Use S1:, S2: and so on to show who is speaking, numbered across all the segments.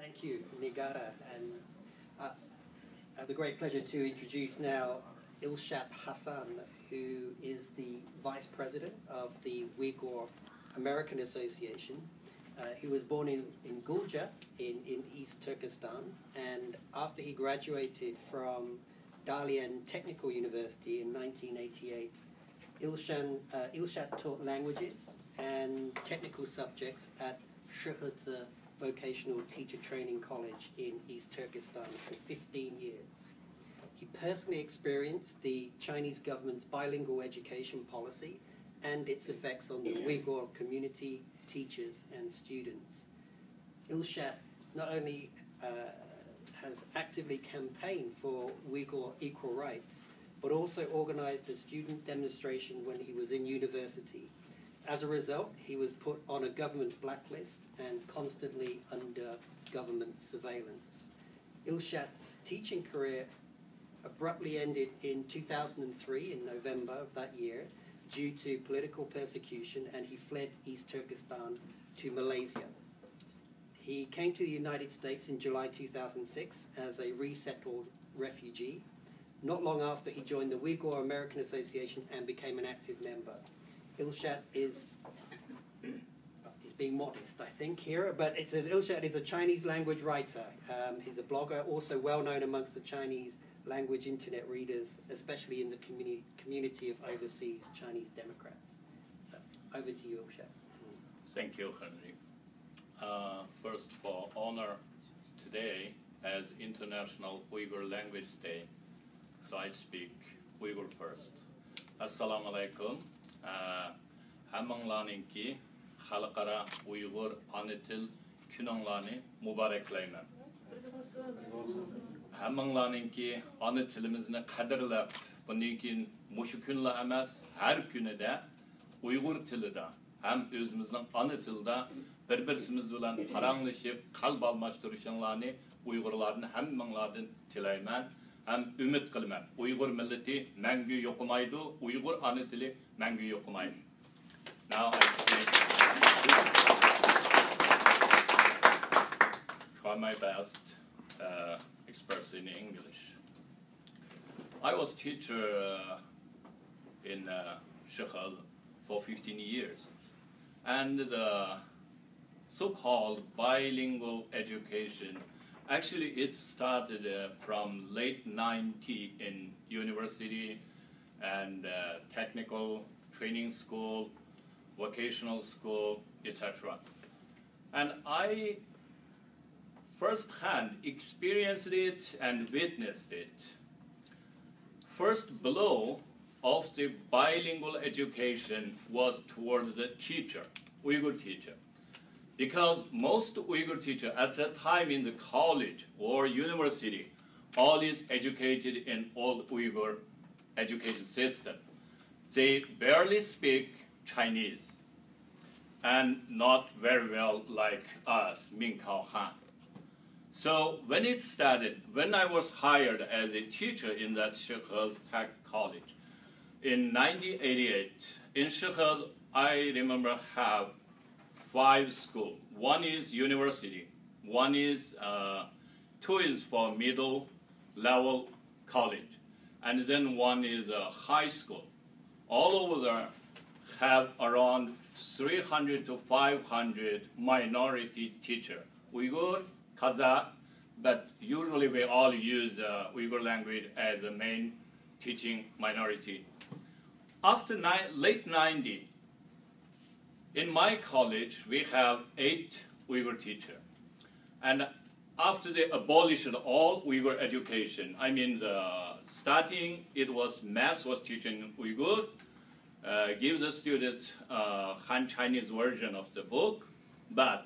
S1: Thank you, Nigara. And I have the great pleasure to introduce now Ilshat Hassan, who is the Vice President of the Uyghur American Association. He was born in Gulja in East Turkestan, and after he graduated from Dalian Technical University in 1988, Ilshat taught languages and technical subjects at Shihadze Vocational Teacher Training College in East Turkestan for 15 years. He personally experienced the Chinese government's bilingual education policy and its effects on the Uyghur community, teachers, and students. Ilshat not only has actively campaigned for Uyghur equal rights, but also organized a student demonstration when he was in university. As a result, he was put on a government blacklist and constantly under government surveillance. Ilshat's teaching career abruptly ended in 2003, in November of that year, due to political persecution, and he fled East Turkestan to Malaysia. He came to the United States in July 2006 as a resettled refugee. Not long after, he joined the Uyghur American Association and became an active member. Ilshat is being modest, I think, here, but it says Ilshat is a Chinese language writer. He's a blogger, also well known amongst the Chinese language internet readers, especially in the community of overseas Chinese Democrats. So, over to you, Ilshat.
S2: Thank you, Henry. First, for honor today as International Uyghur Language Day, so I speak Uyghur first. Assalamu alaikum. Hammanglarninki Xalqaro Uyghur ana til kuninglarni muboraklayman. Hammanglarninki ana tilimizni qadrlab, bundan keyin mushu kunlar emas, har kunida Uyghur tilida ham o'zimizning ana tilida bir-birimiz bilan paranglashib, qalb almashtirishinglarni Uyg'urlarni hammanglardan tilayman. Hem ümit qilman. Uyghur milleti mangu yo'qmaydi, Uyghur ana tili mangu yo'qmaydi. Now I try my best express in English. I was teacher in Shihadze for 15 years, and the so-called bilingual education. Actually, it started from late 90s in university and technical training school, vocational school, etc. And I firsthand experienced it and witnessed it. First blow of the bilingual education was towards the teacher, Uyghur teacher. Because most Uyghur teachers at that time in the college or university, all is educated in old Uyghur education system. They barely speak Chinese and not very well like us, Min Kao Han. So when it started, when I was hired as a teacher in that Shihadze Tech College in 1988, in Shihadze, I remember have 5 schools. One is university, one is, 2 is for middle level college, and then one is a high school. All over there have around 300 to 500 minority teachers, Uyghur, Kazakh, but usually we all use Uyghur language as a main teaching minority. After late 90s, in my college, we have 8 Uyghur teachers. And after they abolished all Uyghur education, I mean, starting, it was math was teaching Uyghur, give the students Han Chinese version of the book, but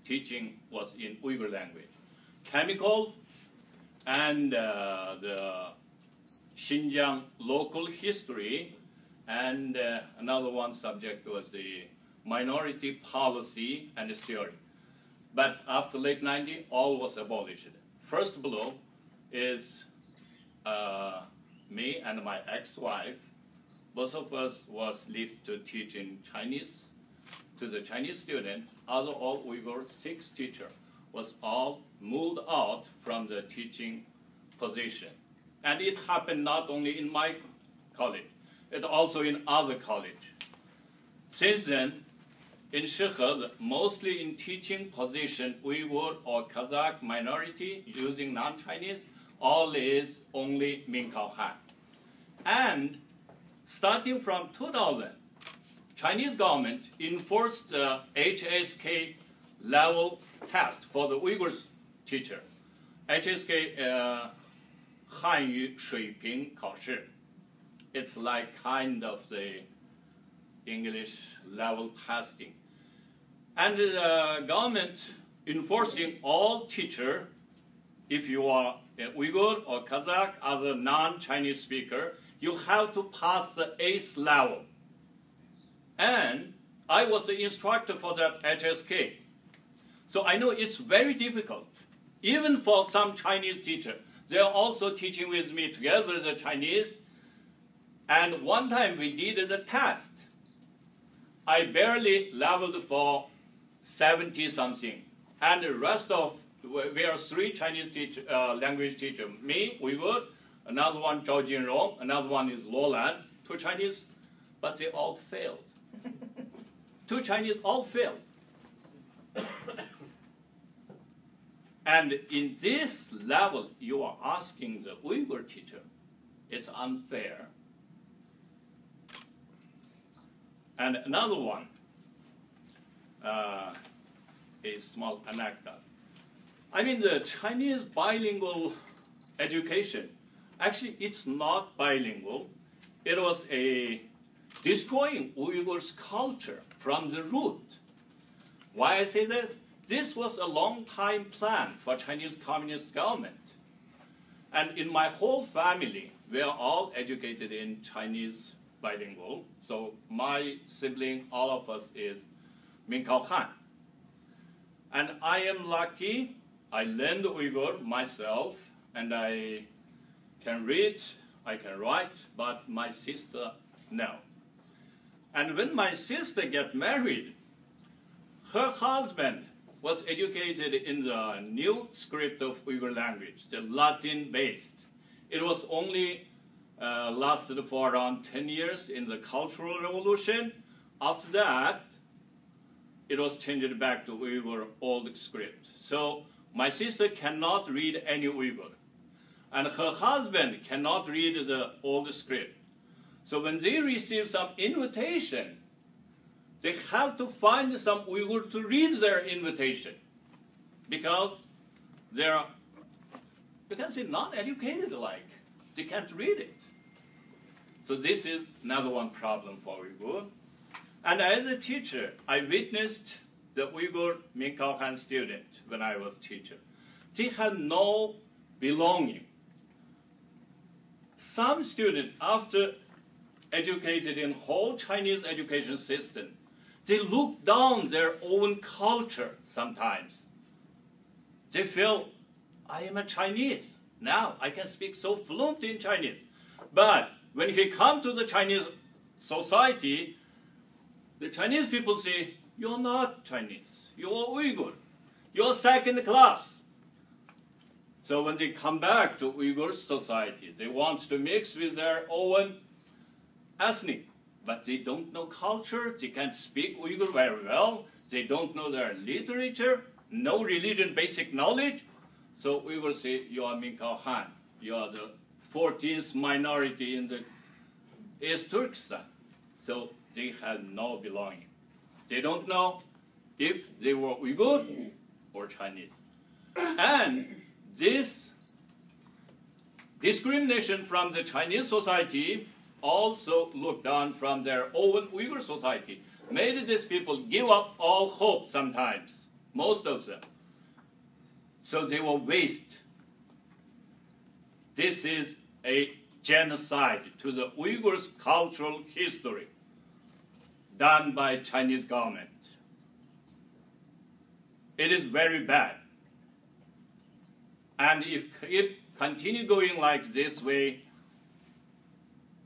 S2: teaching was in Uyghur language. Chemical and the Xinjiang local history, and another one subject was the minority policy and theory. But after late 90s, all was abolished. First blow is me and my ex-wife. Both of us was left to teach in Chinese to the Chinese student. Other all Uyghur 6 teachers. was all moved out from the teaching position. And it happened not only in my college, it also in other colleges. Since then, in Shekhe, mostly in teaching position, Uyghur or Kazakh minority using non-Chinese, all is only Minkao Han. And starting from 2000, Chinese government enforced the HSK level test for the Uyghur teacher. HSK 汉语水平考试. It's like kind of the English level testing. And the government enforcing all teacher, if you are an Uyghur or Kazakh as a non-Chinese speaker, you have to pass the 8th level. And I was the instructor for that HSK. So I know it's very difficult. Even for some Chinese teacher, they are also teaching with me together the Chinese. And one time we did the test. I barely leveled for 70-something. And the rest of, we are 3 Chinese teacher, language teachers. Me, Uyghur, another one, Zhao Jinrong, another one is Lowland, 2 Chinese, but they all failed. 2 Chinese all failed. And in this level, you are asking the Uyghur teacher, it's unfair. And another one, a small anecdote. I mean, the Chinese bilingual education, actually, it's not bilingual. It was a destroying Uyghurs' culture from the root. Why I say this? This was a long-time plan for Chinese Communist government. And in my whole family, we are all educated in Chinese bilingual. So my sibling, all of us is Minkao Han. And I am lucky, I learned Uyghur myself, and I can read, I can write, but my sister, no. And when my sister got married, her husband was educated in the new script of Uyghur language, the Latin-based. It was only lasted for around 10 years in the Cultural Revolution. After that, it was changed back to Uyghur old script. So my sister cannot read any Uyghur. And her husband cannot read the old script. So when they receive some invitation, they have to find some Uyghur to read their invitation. Because they're, you can say, not educated like. They can't read it. So this is another one problem for Uyghur. And as a teacher, I witnessed the Uyghur Minkao Han student when I was teacher. They had no belonging. Some students, after educated in whole Chinese education system, they look down their own culture sometimes. They feel, I am a Chinese. Now I can speak so fluent in Chinese. But when he comes to the Chinese society, the Chinese people say, you're not Chinese. You're Uyghur. You're second class. So when they come back to Uyghur society, they want to mix with their own ethnic. But they don't know culture, they can't speak Uyghur very well, they don't know their literature, no religion basic knowledge. So we will say, you are Minkao Han, you are the 14th minority in the East Turkestan. So they have no belonging. They don't know if they were Uyghur or Chinese. And this discrimination from the Chinese society also looked down from their own Uyghur society, made these people give up all hope sometimes, most of them. So they will waste. This is a genocide to the Uyghurs' cultural history done by Chinese government. It is very bad. And if it continue going like this way,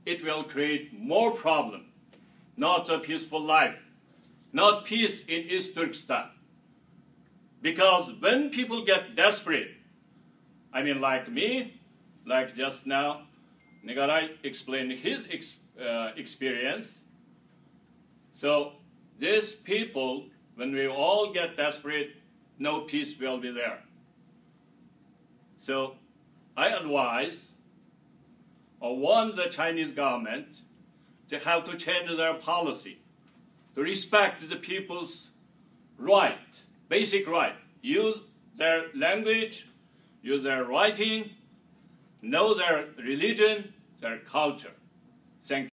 S2: it will create more problem, not a peaceful life, not peace in East Turkestan. Because when people get desperate, I mean like me, like just now, Nigarai explained his experience. So these people, when we all get desperate, no peace will be there. So I advise or warn the Chinese government they have to change their policy to respect the people's right, basic right, use their language, use their writing, know their religion, their culture. Thank you.